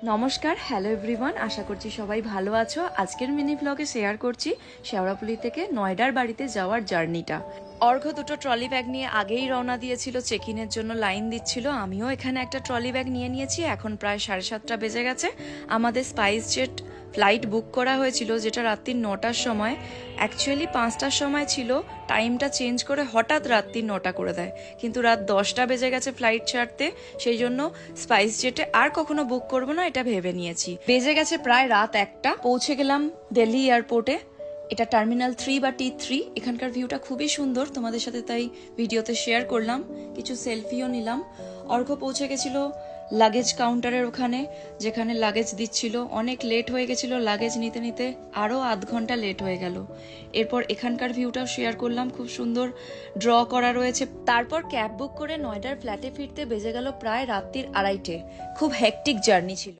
নমস্কার, hello everyone. আশা করছি সবাই ভালো আছো। আজকের মিনি ব্লগে শেয়ার করছি শেওড়াফুলি থেকে নয়ডার বাড়িতে যাওয়ার জার্নিটা। অর্ঘ্য দুটো ট্রলি ব্যাগ নিয়ে আগেই রওনা দিয়েছিল, চেক ইনের জন্য লাইন দিচ্ছিল। আমিও এখানে একটা ট্রলি ব্যাগ নিয়ে নিয়েছি। এখন প্রায় 7:30 বেজে গেছে। আমাদের স্পাইস জেট ফ্লাইট বুক করা হয়েছিল, যেটা রাত্রি 9টার সময়। অ্যাকচুয়ালি 5টার সময় ছিল, টাইমটা চেঞ্জ করে হঠাৎ রাত্রি 9টা করে দেয়। কিন্তু রাত 10টা বেজে গেছে ফ্লাইট ছাড়তে, সেই জন্য স্পাইস জেটে আর কখনো বুক করবো না এটা ভেবে নিয়েছি। বেজে গেছে প্রায় রাত 1টা। পৌঁছে গেলাম দিল্লি এয়ারপোর্টে। এটা টার্মিনাল 3 বা T3। এখানকার ভিউটা খুবই সুন্দর, তোমাদের সাথে তাই ভিডিওতে শেয়ার করলাম। কিছু সেলফিও নিলাম। অর্ঘ্য পৌঁছে গেছিল লাগেজ কাউন্টারের ওখানে, যেখানে লাগেজ দিচ্ছিল। অনেক লেট হয়ে গেছিল লাগেজ নিতে নিতে, আরও আধ ঘন্টা লেট হয়ে গেল। এরপর এখানকার ভিউটাও শেয়ার করলাম, খুব সুন্দর ড্র করা রয়েছে। তারপর ক্যাব বুক করে নয়ডার ফ্ল্যাটে ফিরতে বেজে গেল প্রায় রাত্রির 2:30। খুব হেকটিক জার্নি ছিল।